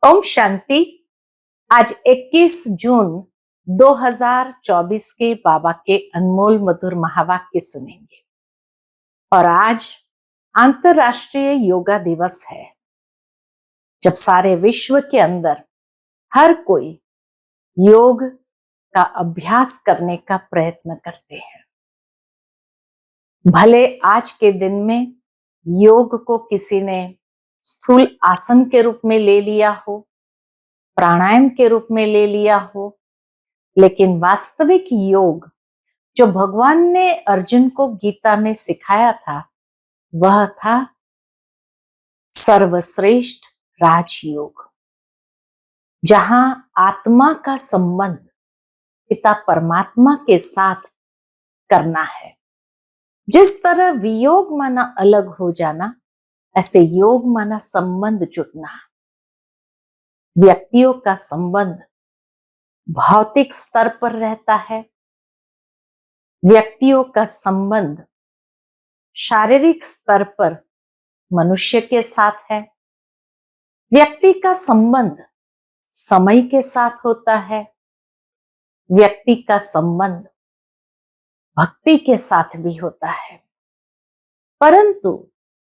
ओम शांति। आज 21 जून 2024 के बाबा के अनमोल मधुर महावाक्य सुनेंगे। और आज अंतर्राष्ट्रीय योगा दिवस है, जब सारे विश्व के अंदर हर कोई योग का अभ्यास करने का प्रयत्न करते हैं। भले आज के दिन में योग को किसी ने स्थूल आसन के रूप में ले लिया हो, प्राणायाम के रूप में ले लिया हो, लेकिन वास्तविक योग जो भगवान ने अर्जुन को गीता में सिखाया था, वह था सर्वश्रेष्ठ राजयोग, जहां आत्मा का संबंध पिता परमात्मा के साथ करना है। जिस तरह वियोग माना अलग हो जाना, ऐसे योग माना संबंध जुटना। व्यक्तियों का संबंध भौतिक स्तर पर रहता है, व्यक्तियों का संबंध शारीरिक स्तर पर मनुष्य के साथ है, व्यक्ति का संबंध समय के साथ होता है, व्यक्ति का संबंध भक्ति के साथ भी होता है। परंतु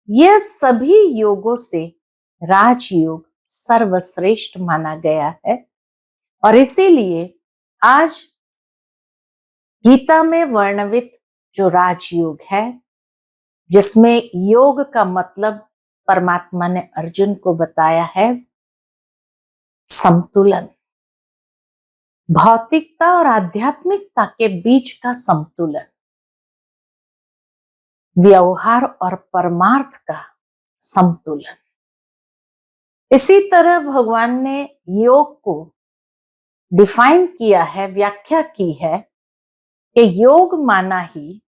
यह सभी योगों से राजयोग सर्वश्रेष्ठ माना गया है, और इसीलिए आज गीता में वर्णित जो राजयोग है, जिसमें योग का मतलब परमात्मा ने अर्जुन को बताया है संतुलन, भौतिकता और आध्यात्मिकता के बीच का संतुलन, व्यवहार और परमार्थ का संतुलन। इसी तरह भगवान ने योग को डिफाइन किया है, व्याख्या की है कि योग माना ही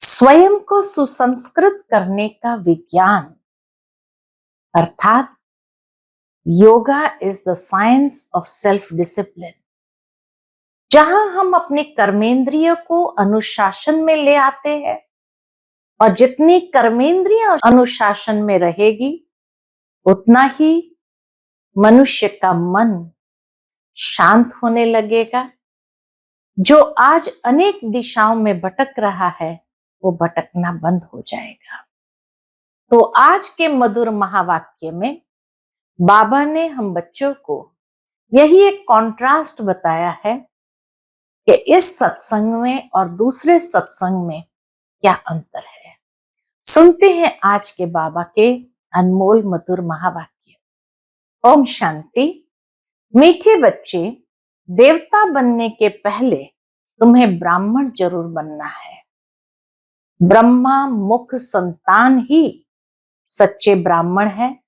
स्वयं को सुसंस्कृत करने का विज्ञान, अर्थात yoga is the science of self discipline, जहां हम अपने कर्मेंद्रिय को अनुशासन में ले आते हैं, और जितनी कर्मेंद्रिय अनुशासन में रहेगी, उतना ही मनुष्य का मन शांत होने लगेगा। जो आज अनेक दिशाओं में भटक रहा है, वो भटकना बंद हो जाएगा। तो आज के मधुर महावाक्य में बाबा ने हम बच्चों को यही एक कॉन्ट्रास्ट बताया है कि इस सत्संग में और दूसरे सत्संग में क्या अंतर है। सुनते हैं आज के बाबा के अनमोल मधुर महावाक्य। ओम शांति। मीठे बच्चे, देवता बनने के पहले तुम्हें ब्राह्मण जरूर बनना है। ब्रह्मा मुख संतान ही सच्चे ब्राह्मण हैं,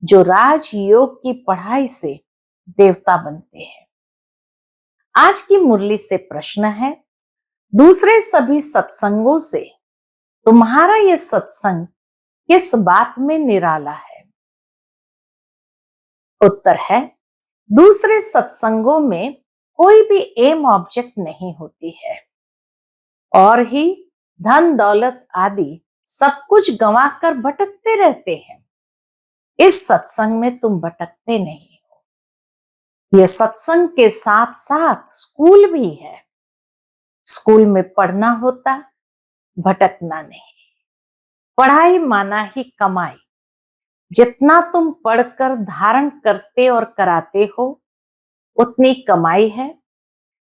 जो राजयोग की पढ़ाई से देवता बनते हैं। आज की मुरली से प्रश्न है, दूसरे सभी सत्संगों से तुम्हारा यह सत्संग किस बात में निराला है? उत्तर है, दूसरे सत्संगों में कोई भी एम ऑब्जेक्ट नहीं होती है, और ही धन दौलत आदि सब कुछ गंवाकर भटकते रहते हैं। इस सत्संग में तुम भटकते नहीं हो। यह सत्संग के साथ साथ स्कूल भी है। स्कूल में पढ़ना होता, भटकना नहीं। पढ़ाई माना ही कमाई। जितना तुम पढ़कर धारण करते और कराते हो, उतनी कमाई है।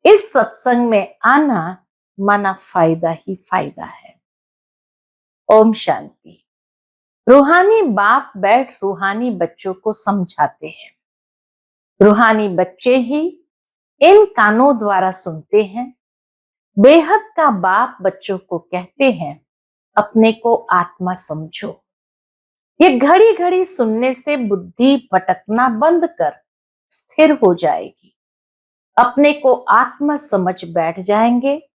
इस सत्संग में आना माना फायदा ही फायदा है। ओम शांति। रूहानी बाप बैठ रूहानी बच्चों को समझाते हैं। रूहानी बच्चे ही इन कानों द्वारा सुनते हैं। बेहद का बाप बच्चों को कहते हैं, अपने को आत्मा समझो। ये घड़ी घड़ी सुनने से बुद्धि भटकना बंद कर स्थिर हो जाएगी। अपने को आत्मा समझ बैठ जाएंगे।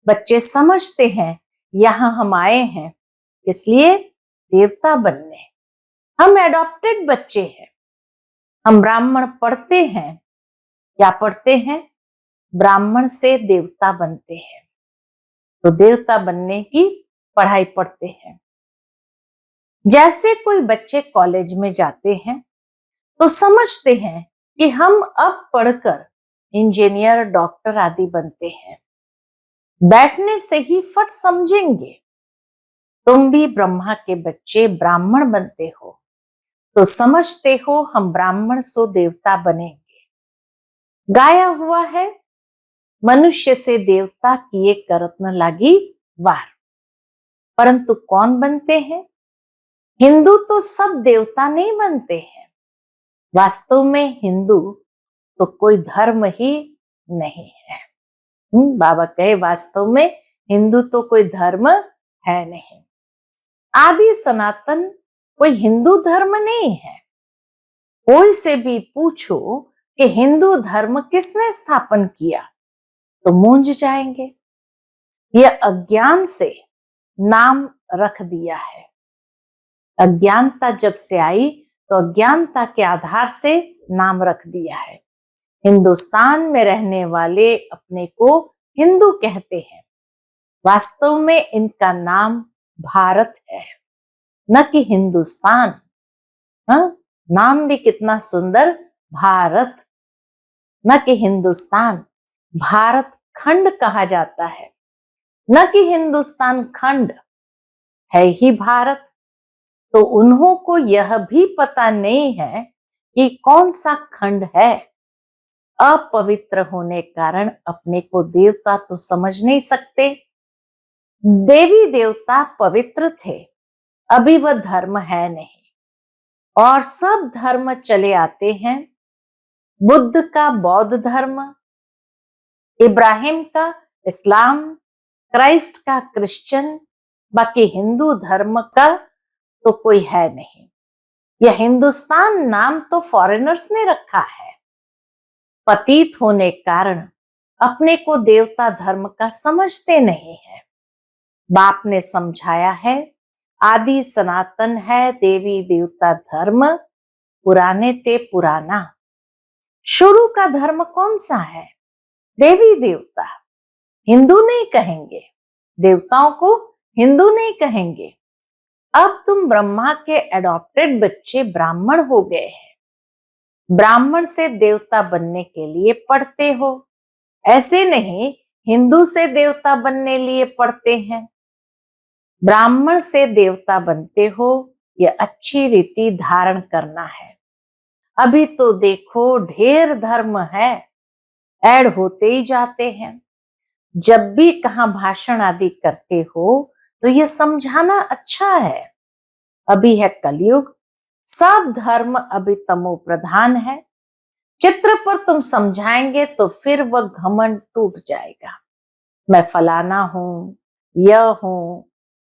बच्चे समझते हैं, यहां हम आए हैं इसलिए देवता बनने। हम एडॉप्टेड बच्चे हैं। हम ब्राह्मण पढ़ते हैं। क्या पढ़ते हैं? ब्राह्मण से देवता बनते हैं। तो देवता बनने की पढ़ाई पढ़ते हैं। जैसे कोई बच्चे कॉलेज में जाते हैं तो समझते हैं कि हम अब पढ़कर इंजीनियर, डॉक्टर आदि बनते हैं। बैठने से ही फट समझेंगे। तुम भी ब्रह्मा के बच्चे ब्राह्मण बनते हो, तो समझते हो हम ब्राह्मण सो देवता बनेंगे। गाया हुआ है, मनुष्य से देवता किए करत न लागी वार। परंतु कौन बनते हैं? हिंदू तो सब देवता नहीं बनते हैं। वास्तव में हिंदू तो कोई धर्म ही नहीं है। बाबा कहे वास्तव में हिंदू तो कोई धर्म है नहीं। आदि सनातन कोई हिंदू धर्म नहीं है। कोई से भी पूछो कि हिंदू धर्म किसने स्थापन किया, तो मूंझ जाएंगे। यह अज्ञान से नाम रख दिया है। अज्ञानता जब से आई तो अज्ञानता के आधार से नाम रख दिया है। हिंदुस्तान में रहने वाले अपने को हिंदू कहते हैं। वास्तव में इनका नाम भारत है, न कि हिंदुस्तान। हाँ, नाम भी कितना सुंदर, भारत, न कि हिंदुस्तान। भारत खंड कहा जाता है, न कि हिंदुस्तान खंड है ही भारत। तो उन्हों को यह भी पता नहीं है कि कौन सा खंड है। अपवित्र होने कारण अपने को देवता तो समझ नहीं सकते। देवी देवता पवित्र थे, अभी वह धर्म है नहीं। और सब धर्म चले आते हैं। बुद्ध का बौद्ध धर्म, इब्राहिम का इस्लाम, क्राइस्ट का क्रिश्चियन, बाकी हिंदू धर्म का तो कोई है नहीं। यह हिंदुस्तान नाम तो फॉरेनर्स ने रखा है। पतित होने कारण अपने को देवता धर्म का समझते नहीं है। बाप ने समझाया है, आदि सनातन है देवी देवता धर्म, पुराने ते पुराना। शुरू का धर्म कौन सा है? देवी देवता। हिंदू नहीं कहेंगे, देवताओं को हिंदू नहीं कहेंगे। अब तुम ब्रह्मा के एडॉप्टेड बच्चे ब्राह्मण हो गए हैं। ब्राह्मण से देवता बनने के लिए पढ़ते हो, ऐसे नहीं हिंदू से देवता बनने लिए पढ़ते हैं। ब्राह्मण से देवता बनते हो, यह अच्छी रीति धारण करना है। अभी तो देखो ढेर धर्म है, ऐड होते ही जाते हैं। जब भी कहाँ भाषण आदि करते हो तो यह समझाना अच्छा है, अभी है कलयुग, सब धर्म अभी तमो प्रधान है। चित्र पर तुम समझाएंगे तो फिर वह घमंड टूट जाएगा। मैं फलाना हूं, यह हूं,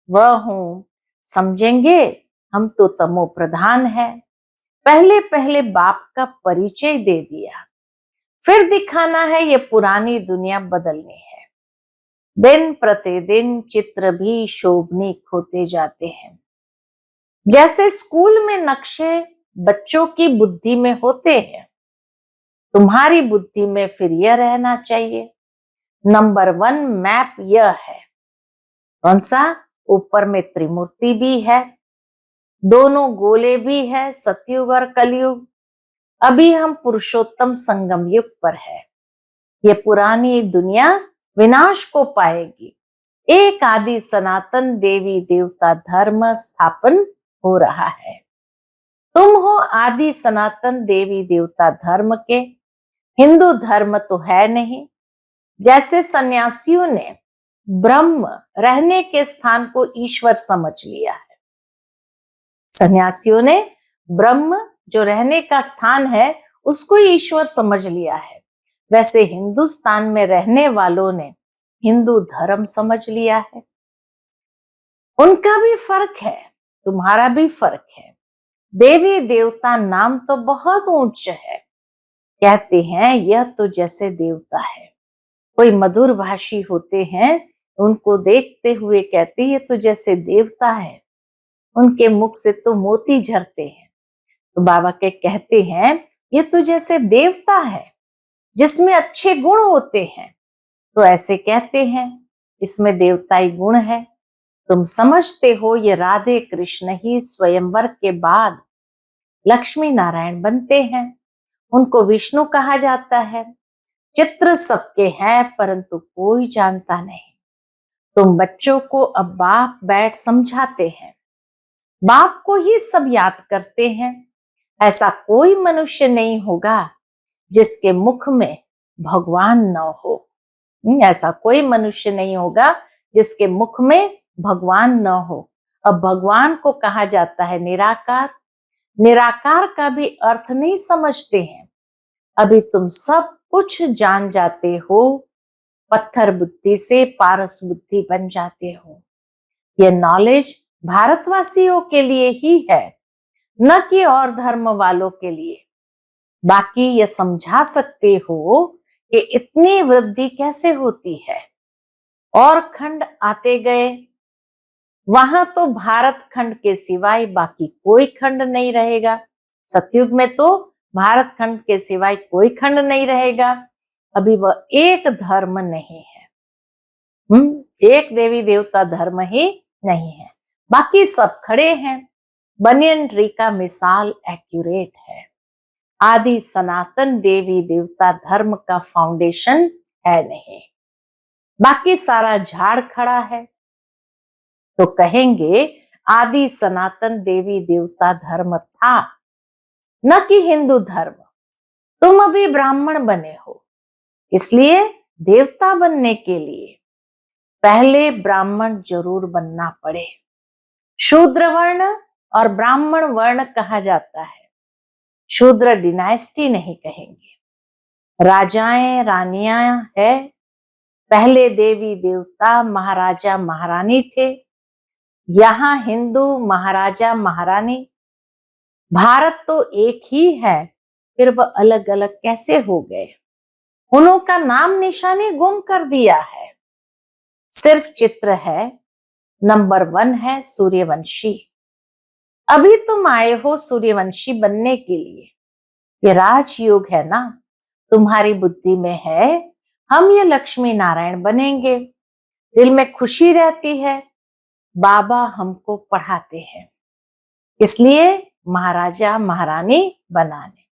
वह हूं, समझेंगे हम तो तमो प्रधान है। पहले पहले बाप का परिचय दे दिया, फिर दिखाना है ये पुरानी दुनिया बदलनी है। दिन प्रतिदिन चित्र भी शोभनीक होते जाते हैं। जैसे स्कूल में नक्शे बच्चों की बुद्धि में होते हैं, तुम्हारी बुद्धि में फिर यह रहना चाहिए। नंबर 1 मैप यह है, कौन सा? ऊपर में त्रिमूर्ति भी है, दोनों गोले भी है, सतयुग और कलयुग। अभी हम पुरुषोत्तम संगम युग पर है। ये पुरानी दुनिया विनाश को पाएगी। एक आदि सनातन देवी देवता धर्म स्थापन हो रहा है। तुम हो आदि सनातन देवी देवता धर्म के। हिंदू धर्म तो है नहीं। जैसे सन्यासियों ने ब्रह्म रहने के स्थान को ईश्वर समझ लिया है। सन्यासियों ने ब्रह्म जो रहने का स्थान है उसको ईश्वर समझ लिया है। वैसे हिंदुस्तान में रहने वालों ने हिंदू धर्म समझ लिया है। उनका भी फर्क है, तुम्हारा भी फर्क है। देवी देवता नाम तो बहुत ऊंच है, कहते हैं यह तो जैसे देवता है। कोई मधुर भाषी होते हैं, उनको देखते हुए कहते ये तो जैसे देवता है, उनके मुख से तो मोती झरते हैं। तो बाबा के कहते हैं ये तो जैसे देवता है जिसमें अच्छे गुण होते हैं, तो ऐसे कहते हैं इसमें देवताई गुण है। तुम समझते हो ये राधे कृष्ण ही स्वयंवर के बाद लक्ष्मी नारायण बनते हैं। उनको विष्णु कहा जाता है। चित्र सबके हैं परंतु कोई जानता नहीं। तुम बच्चों को अब बाप बैठ समझाते हैं, बाप को ही सब याद करते हैं। ऐसा कोई मनुष्य नहीं होगा जिसके मुख में भगवान न हो। ऐसा कोई मनुष्य नहीं होगा जिसके मुख में भगवान न हो। अब भगवान को कहा जाता है निराकार। निराकार का भी अर्थ नहीं समझते हैं। अभी तुम सब कुछ जान जाते हो, पत्थर बुद्धि से पारस बुद्धि बन जाते हो। यह नॉलेज भारतवासियों के लिए ही है, न कि और धर्म वालों के लिए। बाकी ये समझा सकते हो कि इतनी वृद्धि कैसे होती है। और खंड आते गए, वहां तो भारत खंड के सिवाय बाकी कोई खंड नहीं रहेगा। सतयुग में तो भारत खंड के सिवाय कोई खंड नहीं रहेगा। अभी वह एक धर्म नहीं है। एक देवी देवता धर्म ही नहीं है, बाकी सब खड़े हैं। बनियन ट्री का मिसाल एक्यूरेट है। आदि सनातन देवी देवता धर्म का फाउंडेशन है नहीं, बाकी सारा झाड़ खड़ा है। तो कहेंगे आदि सनातन देवी देवता धर्म था, न कि हिंदू धर्म। तुम अभी ब्राह्मण बने हो, इसलिए देवता बनने के लिए पहले ब्राह्मण जरूर बनना पड़े। शूद्र वर्ण और ब्राह्मण वर्ण कहा जाता है। शूद्र डिनाइस्टी नहीं कहेंगे। राजाएं रानियां है, पहले देवी देवता महाराजा महारानी थे। यहाँ हिंदू महाराजा महारानी। भारत तो एक ही है, फिर वह अलग अलग कैसे हो गए? उनका नाम निशानी गुम कर दिया है। सिर्फ चित्र है। नंबर 1 है सूर्यवंशी। अभी तुम आए हो सूर्यवंशी बनने के लिए। ये राजयोग है ना, तुम्हारी बुद्धि में है हम ये लक्ष्मी नारायण बनेंगे। दिल में खुशी रहती है, बाबा हमको पढ़ाते हैं, इसलिए महाराजा महारानी बनाने।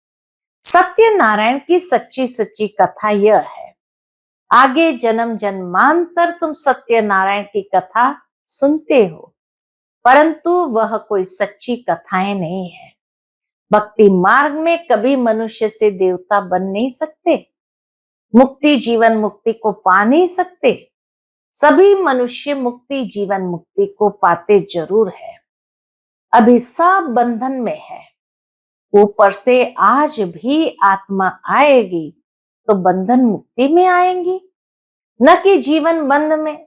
सत्यनारायण की सच्ची सच्ची कथा यह है। आगे जन्म जन्मांतर तुम सत्यनारायण की कथा सुनते हो, परंतु वह कोई सच्ची कथाएं नहीं है। भक्ति मार्ग में कभी मनुष्य से देवता बन नहीं सकते, मुक्ति जीवन मुक्ति को पा नहीं सकते। सभी मनुष्य मुक्ति जीवन मुक्ति को पाते जरूर है, अभी सब बंधन में है। ऊपर से आज भी आत्मा आएगी तो बंधन मुक्ति में आएंगी, न कि जीवन बंध में।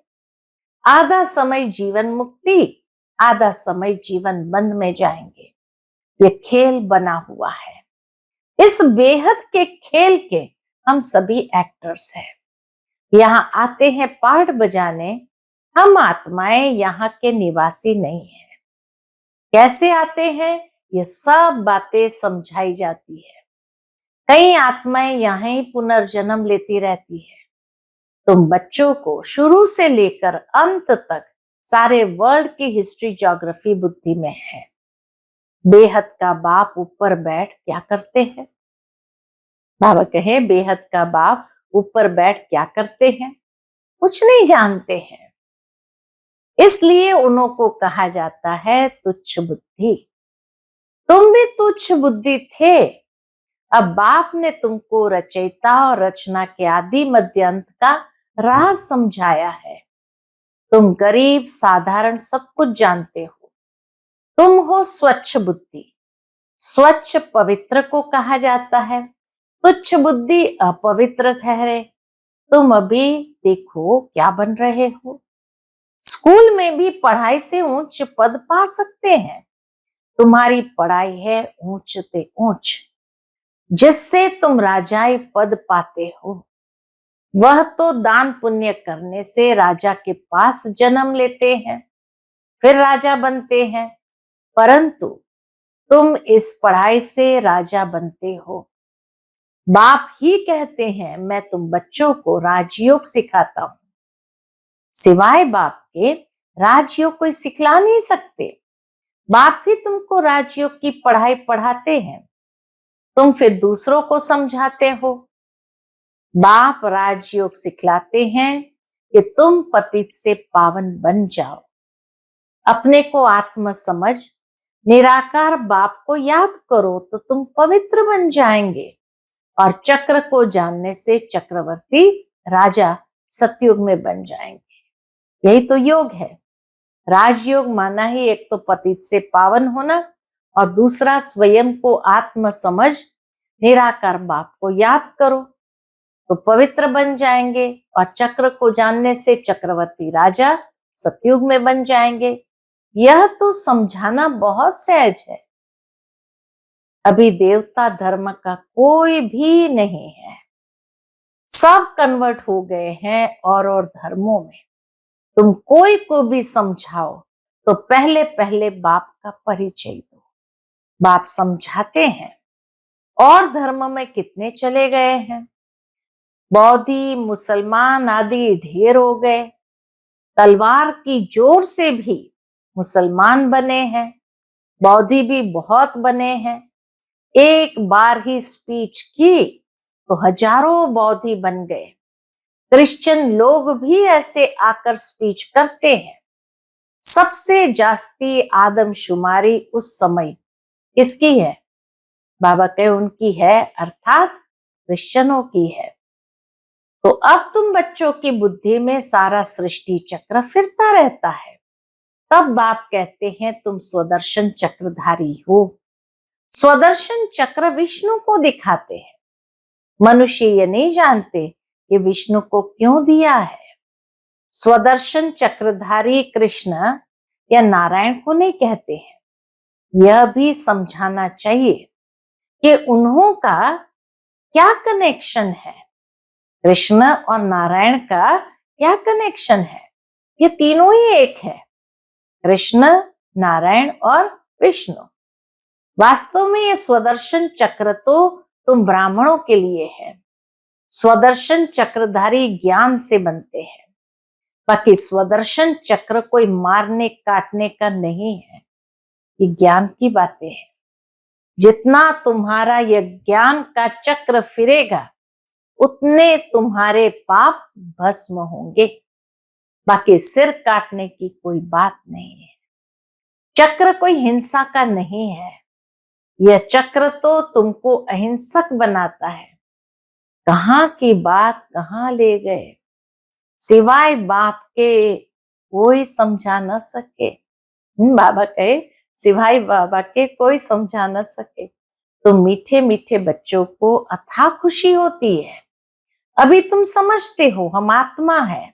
आधा समय जीवन मुक्ति, आधा समय जीवन बंध में जाएंगे। ये खेल बना हुआ है। इस बेहद के खेल के हम सभी एक्टर्स हैं। यहाँ आते हैं पार्ट बजाने। हम आत्माएं यहाँ के निवासी नहीं हैं। कैसे आते हैं ये सब बातें समझाई जाती है। कई आत्माएं यहाँ ही पुनर्जन्म लेती रहती है। तुम बच्चों को शुरू से लेकर अंत तक सारे वर्ल्ड की हिस्ट्री ज्योग्राफी बुद्धि में है। बेहद का बाप ऊपर बैठ क्या करते हैं? बाबा कहे बेहद का बाप ऊपर बैठ क्या करते हैं? कुछ नहीं जानते हैं, इसलिए उनको कहा जाता है तुच्छ बुद्धि। तुम भी तुच्छ बुद्धि थे। अब बाप ने तुमको रचयिता और रचना के आदि मध्य अंत का राज समझाया है। तुम गरीब साधारण सब कुछ जानते हो। तुम हो स्वच्छ बुद्धि। स्वच्छ पवित्र को कहा जाता है, तुच्छ बुद्धि अपवित्र ठहरे। तुम अभी देखो क्या बन रहे हो। स्कूल में भी पढ़ाई से ऊंच पद पा सकते हैं। तुम्हारी पढ़ाई है ऊंच ते ऊंच, जिससे तुम राजाई पद पाते हो। वह तो दान पुण्य करने से राजा के पास जन्म लेते हैं, फिर राजा बनते हैं। परंतु तुम इस पढ़ाई से राजा बनते हो। बाप ही कहते हैं मैं तुम बच्चों को राजयोग सिखाता हूं। सिवाय बाप के राजयोग कोई सिखला नहीं सकते। बाप ही तुमको राजयोग की पढ़ाई पढ़ाते हैं, तुम फिर दूसरों को समझाते हो। बाप राजयोग सिखलाते हैं कि तुम पतित से पावन बन जाओ। अपने को आत्म समझ निराकार बाप को याद करो तो तुम पवित्र बन जाएंगे और चक्र को जानने से चक्रवर्ती राजा सतयुग में बन जाएंगे। यही तो योग है। राजयोग माना ही एक तो पतित से पावन होना और दूसरा स्वयं को आत्म समझ निराकार बाप को याद करो तो पवित्र बन जाएंगे और चक्र को जानने से चक्रवर्ती राजा सतयुग में बन जाएंगे। यह तो समझाना बहुत सहज है। अभी देवता धर्म का कोई भी नहीं है, सब कन्वर्ट हो गए हैं और धर्मों में। तुम कोई को भी समझाओ तो पहले पहले बाप का परिचय दो। बाप समझाते हैं। और धर्म में कितने चले गए हैं, बौद्धी मुसलमान आदि ढेर हो गए। तलवार की जोर से भी मुसलमान बने हैं, बौद्धी भी बहुत बने हैं। एक बार ही स्पीच की तो हजारों बौद्धी बन गए। क्रिश्चियन लोग भी ऐसे आकर स्पीच करते हैं। सबसे जास्ती आदमशुमारी उस समय किसकी है? बाबा कहे उनकी है, अर्थात क्रिश्चियनों की है। तो अब तुम बच्चों की बुद्धि में सारा सृष्टि चक्र फिरता रहता है। तब बाप कहते हैं तुम स्वदर्शन चक्रधारी हो। स्वदर्शन चक्र विष्णु को दिखाते हैं। मनुष्य ये नहीं जानते कि विष्णु को क्यों दिया है। स्वदर्शन चक्रधारी कृष्ण या नारायण को नहीं कहते हैं। यह भी समझाना चाहिए कि उन्हों का क्या कनेक्शन है। कृष्ण और नारायण का क्या कनेक्शन है? ये तीनों ही एक है, कृष्ण, नारायण और विष्णु। वास्तव में ये स्वदर्शन चक्र तो तुम ब्राह्मणों के लिए है। स्वदर्शन चक्रधारी ज्ञान से बनते हैं, बाकी स्वदर्शन चक्र कोई मारने काटने का नहीं है। ये ज्ञान की बातें हैं। जितना तुम्हारा यह ज्ञान का चक्र फिरेगा उतने तुम्हारे पाप भस्म होंगे। बाकी सिर काटने की कोई बात नहीं है। चक्र कोई हिंसा का नहीं है। यह चक्र तो तुमको अहिंसक बनाता है। कहाँ की बात कहाँ ले गए, सिवाय बाप के कोई समझा न सके। बाबा कहे सिवाय बाबा के कोई समझा न सके। तो मीठे मीठे बच्चों को अथाह खुशी होती है। अभी तुम समझते हो हम आत्मा है।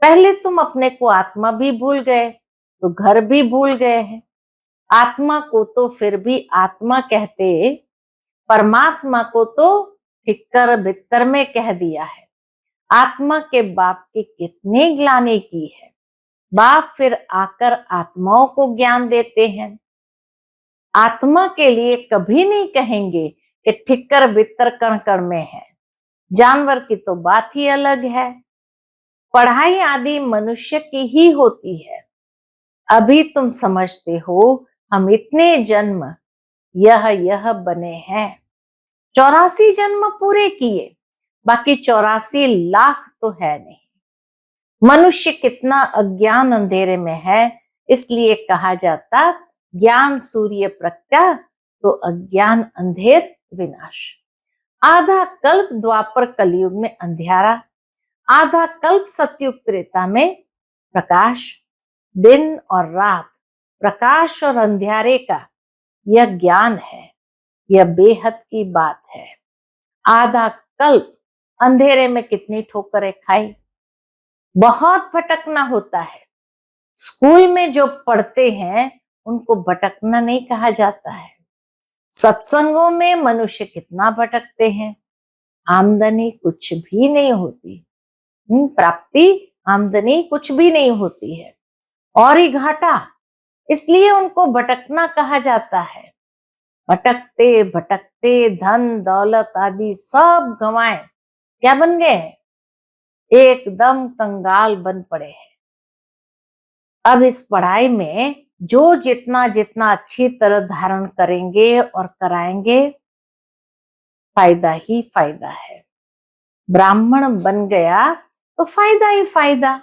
पहले तुम अपने को आत्मा भी भूल गए तो घर भी भूल गए हैं। आत्मा को तो फिर भी आत्मा कहते, परमात्मा को तो ठिक्कर बित्तर में कह दिया है। आत्मा के बाप की कितनी ग्लानि की है। बाप फिर आकर आत्माओं को ज्ञान देते हैं। आत्मा के लिए कभी नहीं कहेंगे कि ठिक्कर बित्तर कण कण में है। जानवर की तो बात ही अलग है। पढ़ाई आदि मनुष्य की ही होती है। अभी तुम समझते हो हम इतने जन्म यह बने हैं। 84 जन्म पूरे किए, बाकी 84 लाख तो है नहीं। मनुष्य कितना अज्ञान अंधेरे में है, इसलिए कहा जाता ज्ञान सूर्य प्रज्ञा तो अज्ञान अंधेर विनाश। आधा कल्प द्वापर कलयुग में अंधियारा, आधा कल्प सतयुग त्रेता में प्रकाश। दिन और रात, प्रकाश और अंधियारे का यह ज्ञान है। यह बेहद की बात है। आधा कल्प अंधेरे में कितनी ठोकरें खाई, बहुत भटकना होता है। स्कूल में जो पढ़ते हैं उनको भटकना नहीं कहा जाता है। सत्संगों में मनुष्य कितना भटकते हैं। आमदनी कुछ भी नहीं होती, प्राप्ति आमदनी कुछ भी नहीं होती है और ही घाटा, इसलिए उनको भटकना कहा जाता है। भटकते भटकते धन दौलत आदि सब गंवाए क्या बन गए हैं? एकदम कंगाल बन पड़े हैं। अब इस पढ़ाई में जो जितना जितना अच्छी तरह धारण करेंगे और कराएंगे, फायदा ही फायदा है। ब्राह्मण बन गया तो फायदा ही फायदा।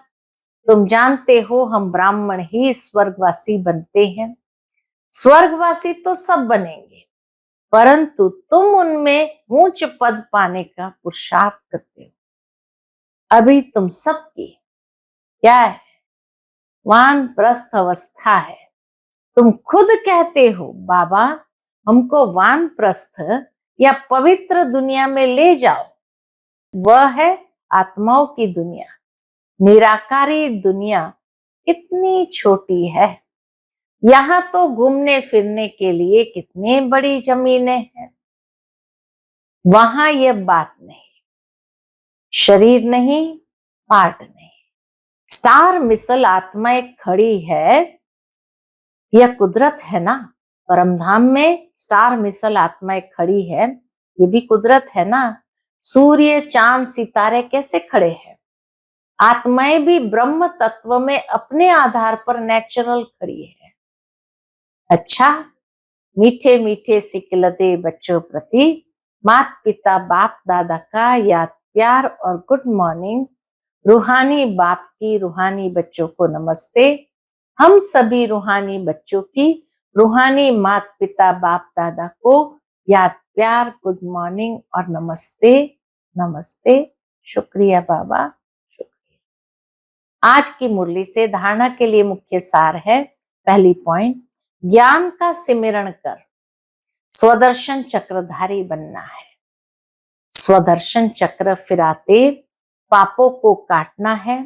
तुम जानते हो हम ब्राह्मण ही स्वर्गवासी बनते हैं। स्वर्गवासी तो सब बनेंगे, परंतु तुम उनमें उच्च पद पाने का पुरुषार्थ करते हो। अभी तुम सबकी क्या है, वानप्रस्थ अवस्था है। तुम खुद कहते हो बाबा हमको वानप्रस्थ या पवित्र दुनिया में ले जाओ। वह है आत्माओं की दुनिया। निराकारी दुनिया कितनी छोटी है। यहाँ तो घूमने फिरने के लिए कितनी बड़ी जमीनें हैं। वहां यह बात नहीं, शरीर नहीं, पार्ट नहीं। स्टार मिसल आत्माएं खड़ी है, यह कुदरत है ना। परमधाम में स्टार मिसल आत्माएं खड़ी है, ये भी कुदरत है ना। सूर्य चांद सितारे कैसे खड़े हैं। आत्माएं भी ब्रह्म तत्व में अपने आधार पर नेचुरल खड़ी है। अच्छा, मीठे मीठे सिकलते बच्चों प्रति माता पिता बाप दादा का याद प्यार और गुड मॉर्निंग। रूहानी बाप की रूहानी बच्चों को नमस्ते। हम सभी रूहानी बच्चों की रूहानी माता पिता बाप दादा को याद प्यार गुड मॉर्निंग और नमस्ते नमस्ते। शुक्रिया बाबा, शुक्रिया। आज की मुरली से धारणा के लिए मुख्य सार है। पहली पॉइंट, ज्ञान का सिमरण कर स्वदर्शन चक्रधारी बनना है। स्वदर्शन चक्र फिराते पापों को काटना है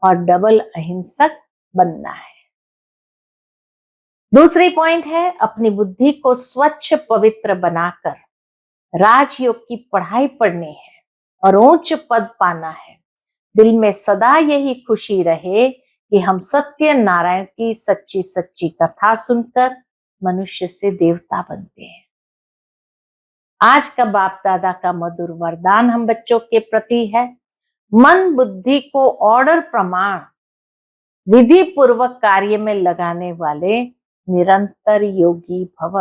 और डबल अहिंसक बनना है। दूसरी पॉइंट है, अपनी बुद्धि को स्वच्छ पवित्र बनाकर राजयोग की पढ़ाई पढ़नी है और उच्च पद पाना है। दिल में सदा यही खुशी रहे कि हम सत्य नारायण की सच्ची सच्ची कथा सुनकर मनुष्य से देवता बनते हैं। आज का बाप दादा का मधुर वरदान हम बच्चों के प्रति है, मन बुद्धि को ऑर्डर प्रमाण विधि पूर्वक कार्य में लगाने वाले निरंतर योगी भव।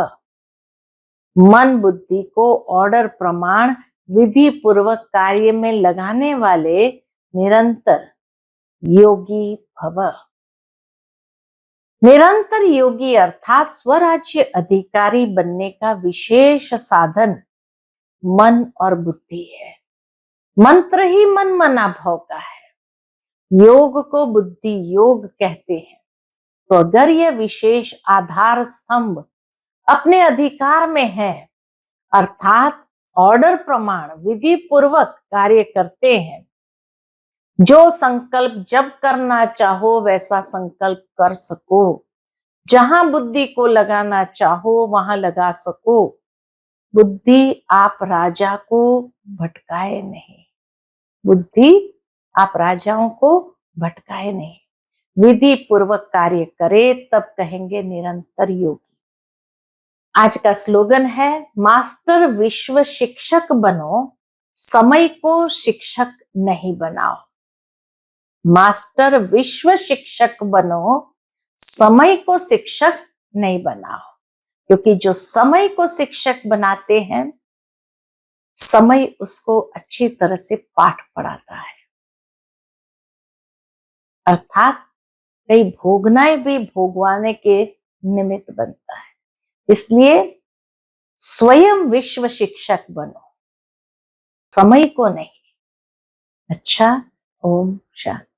मन बुद्धि को ऑर्डर प्रमाण विधि पूर्वक कार्य में लगाने वाले निरंतर योगी भव। निरंतर योगी अर्थात स्वराज्य अधिकारी बनने का विशेष साधन मन और बुद्धि है। मंत्र ही मन मना भाव का है। योग को बुद्धि योग कहते हैं। तो अगर यह विशेष आधार स्तंभ अपने अधिकार में है, अर्थात ऑर्डर प्रमाण विधि पूर्वक कार्य करते हैं, जो संकल्प जब करना चाहो वैसा संकल्प कर सको, जहां बुद्धि को लगाना चाहो वहां लगा सको, बुद्धि आप राजा को भटकाए नहीं। बुद्धि आप राजाओं को भटकाए नहीं, विधि पूर्वक कार्य करे तब कहेंगे निरंतर योगी। आज का स्लोगन है, मास्टर विश्व शिक्षक बनो, समय को शिक्षक नहीं बनाओ। मास्टर विश्व शिक्षक बनो, समय को शिक्षक नहीं बनाओ। क्योंकि जो समय को शिक्षक बनाते हैं, समय उसको अच्छी तरह से पाठ पढ़ाता है। अर्थात कई भोगनाएं भी भोगवाने के निमित्त बनता है। इसलिए स्वयं विश्व शिक्षक बनो, समय को नहीं। अच्छा, ओम शांति।